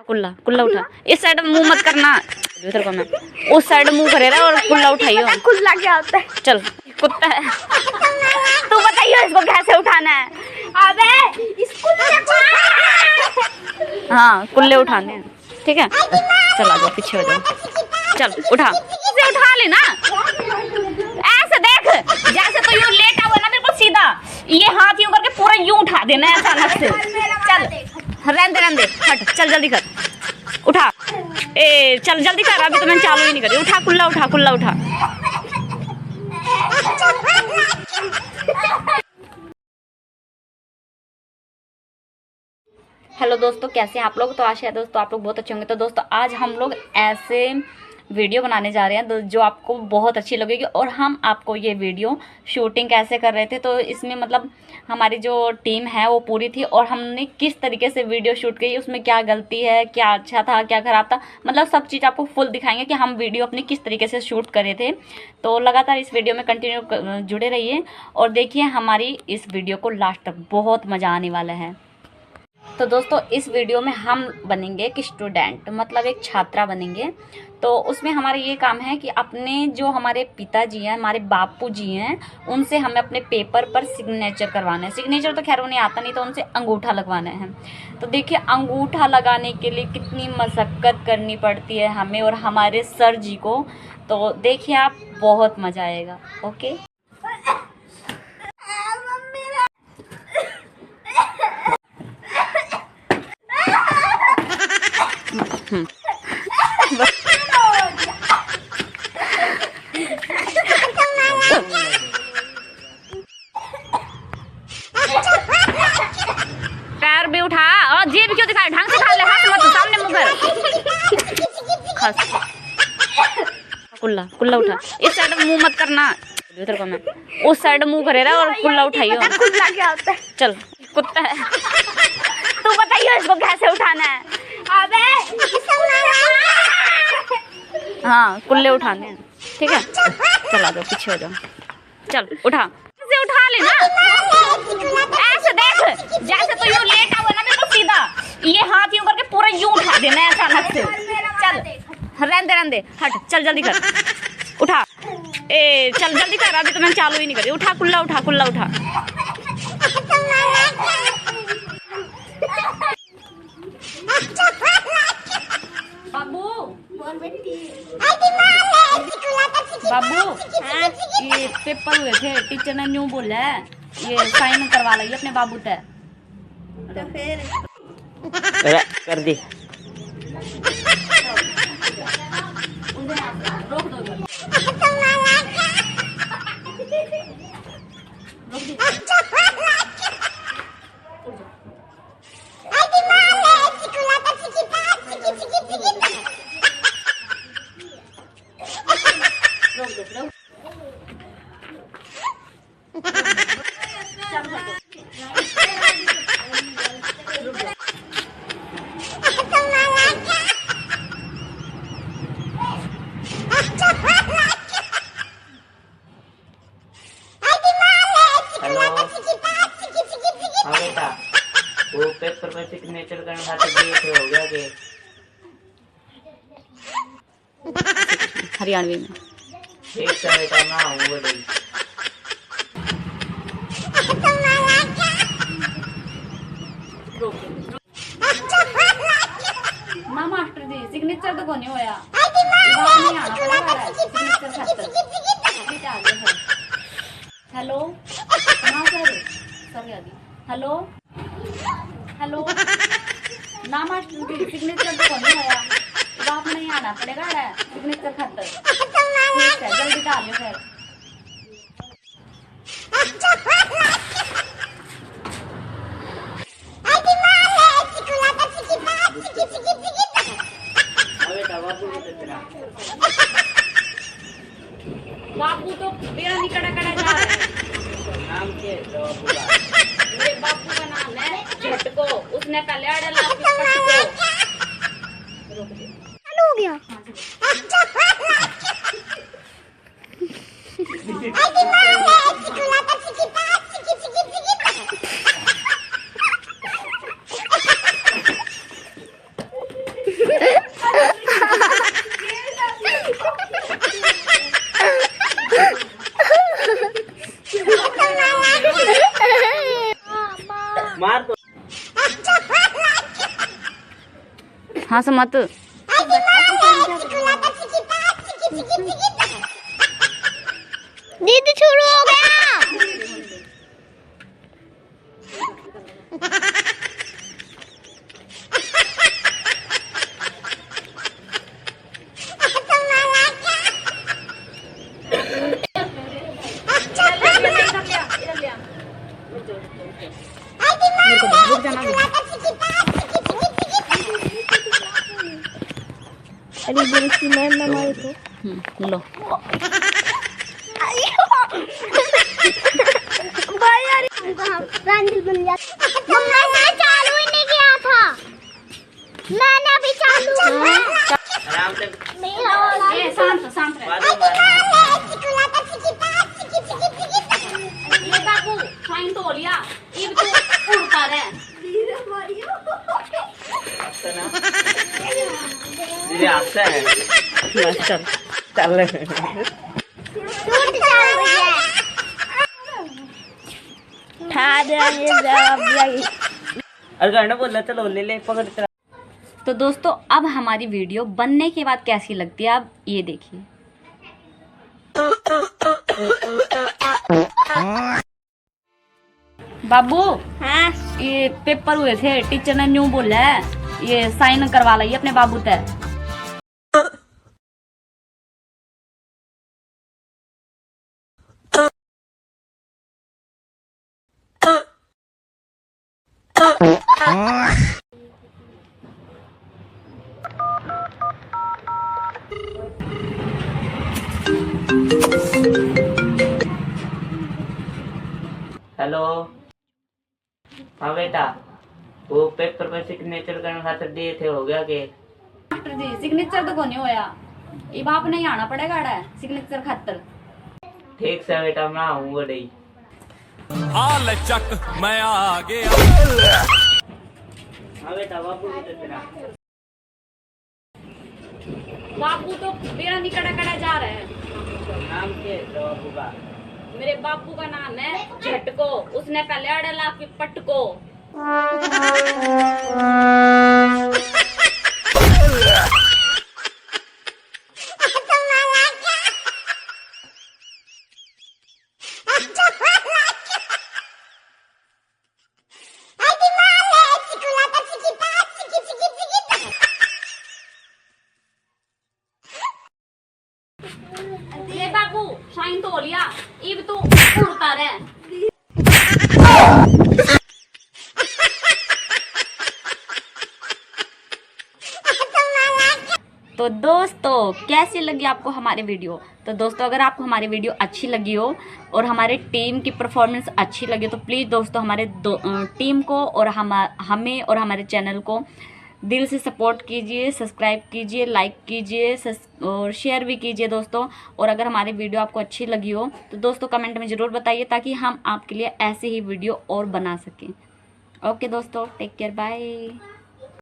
कुल्ला कुल्ला उठा, इस साइड मुंह मत करना, इधर को मैं उस साइड मुंह करे रहा और कुल्ला उठाइयो। कुल्ला क्या होता है? चल कुत्ता है, तू बताइयो इसको कैसे उठाना है। अबे इसको हाँ कुल्ले उठाने हैं, ठीक है। चल आ जाओ, पीछे हो जाओ, चल उठा, इसे उठा लेना, ऐसे देख जैसे तो यूं लेटा हुआ ना बिल्कुल सीधा, ये हाथ यूं करके पूरा यूं उठा देना है अचानक से। चल रहने दे, हट, चल जल्दी कर, उठा, ए चल जल्दी कर, अभी तो मैंने चालू ही नहीं करी। उठा कुल्ला उठा, कुल्ला उठा। हेलो दोस्तों, कैसे हैं आप लोग? तो आशा है दोस्तों आप लोग बहुत अच्छे होंगे। तो दोस्तों आज हम लोग ऐसे वीडियो बनाने जा रहे हैं जो आपको बहुत अच्छी लगेगी, और हम आपको ये वीडियो शूटिंग कैसे कर रहे थे, तो इसमें मतलब हमारी जो टीम है वो पूरी थी, और हमने किस तरीके से वीडियो शूट की, उसमें क्या गलती है, क्या अच्छा था, क्या खराब था, मतलब सब चीज़ आपको फुल दिखाएंगे कि हम वीडियो अपनी किस तरीके से शूट करे थे। तो लगातार इस वीडियो में कंटिन्यू जुड़े रहिए और देखिए हमारी इस वीडियो को लास्ट तक, बहुत मज़ा आने वाला है। तो दोस्तों इस वीडियो में हम बनेंगे एक स्टूडेंट, मतलब एक छात्रा बनेंगे। तो उसमें हमारा ये काम है कि अपने जो हमारे पिताजी हैं, हमारे बापू जी हैं, उनसे हमें अपने पेपर पर सिग्नेचर करवाना है। सिग्नेचर तो खैर उन्हें आता नहीं, तो उनसे अंगूठा लगवाना है। तो देखिए अंगूठा लगाने के लिए कितनी मशक्क़त करनी पड़ती है हमें और हमारे सर जी को। तो देखिए आप, बहुत मज़ा आएगा। ओके पैर भी उठा और जेब क्यों दिखाए, ढंग से खा ले, हाथ मत सामने मुंह कर। खस कुल्ला कुल्ला उठा, इस साइड मुंह मत करना, इधर को मैं उस साइड मुंह करे रहा और कुल्ला उठाइयो। कुल्ला क्या होता है? चल कुत्ता है, तू बताइयो इसको कैसे उठाना है। अबे हाँ कुल्ले उठाने हैं, ठीक है। चल आ जाओ, पीछे हो जाओ, चल उठा, इसे उठा लेना, ऐसे देख जैसे तो यूं लेटा हुआ ना बिल्कुल सीधा, ये हाथ यूं करके पूरा यूं उठा देना है अचानक से। चल रहने दे, हट, चल जल्दी कर, उठा, ए चल जल्दी कर, अभी तो मैंने चालू ही नहीं करी। उठा कुल्ला उठा, कुल्ला उठा। बाबू ये पेपर हुए थे, टीचर ने न्यू बोला है ये साइन करवा ली अपने बाबू तय। तो फिर कर दी, रोक दो, वो पेपर में सिग्नेचर करना था तो ये हो गया कि हरियाणवी में एक साइड का ना हो गई। ना मास्टर जी सिग्नेचर तो कोनी होया, नहीं आना पड़ेगा सिग्नेचर खातर। हेलो हाँ सर यादी, हेलो हेलो ना मास्टर जी सिग्नेचर तो कोनी होया, बाप नहीं आना पड़ेगा सिग्नेचर खातर। ठीक है जल्दी डालियो फिर। बापू तो मेरा नहीं कड़ा कड़ा जा रहा है, नाम के बापू का नाम है झटको, उसने पहले अड़ला हो गया। हंस मत। दीदी शुरू हो गया। रुक जाना। अरे बड़ी मैम ना मारे तो लो भाई यार रंजिल बन गया। मम्मा ने चालू ही नहीं किया था, मैंने अभी चालू किया। आराम से शांत शांत रह। ये बाबू साइन तो हो लिया, ये तो उड़ता रहे। दीदी आपसे है बस चल चल अरे गाना बोला चलो ले ले पकड़ चला। तो दोस्तों अब हमारी वीडियो बनने के बाद कैसी लगती है आप ये देखिए। बाबू हाँ ये पेपर हुए थे, टीचर ने न्यू बोला है ये साइन करवा ली अपने बाबू ते। हेलो हाँ बेटा, वो पेपर पर सिग्नेचर करने खातिर दिए थे, हो गया के? डॉक्टर जी सिग्नेचर तो कोनी होया, ये बाप नहीं आना पड़ेगा सिग्नेचर खातर। ठीक से बेटा मैं आऊंगा नहीं। हाल चक मैं आ गया। हाँ बेटा बाबू की तेरा बाबू तो मेरा निकड़ा कड़ा जा रहा है। नाम क्या है बाबू का? मेरे बापू का नाम है झटको, उसने पहले अड़ला कि पटको। ये बाबू साइन तो हो लिया, अब तो उड़ता रहे। तो दोस्तों कैसी लगी आपको हमारी वीडियो? तो दोस्तों अगर आपको हमारी वीडियो अच्छी लगी हो और हमारे टीम की परफॉर्मेंस अच्छी लगी तो प्लीज़ दोस्तों हमारे टीम को और हमें और हमारे चैनल को दिल से सपोर्ट कीजिए, सब्सक्राइब कीजिए, लाइक कीजिए और शेयर भी कीजिए दोस्तों। और अगर हमारी वीडियो आपको अच्छी लगी हो तो दोस्तों कमेंट में ज़रूर बताइए ताकि हम आपके लिए ऐसे ही वीडियो और बना सकें। ओके दोस्तों, टेक केयर, बाय।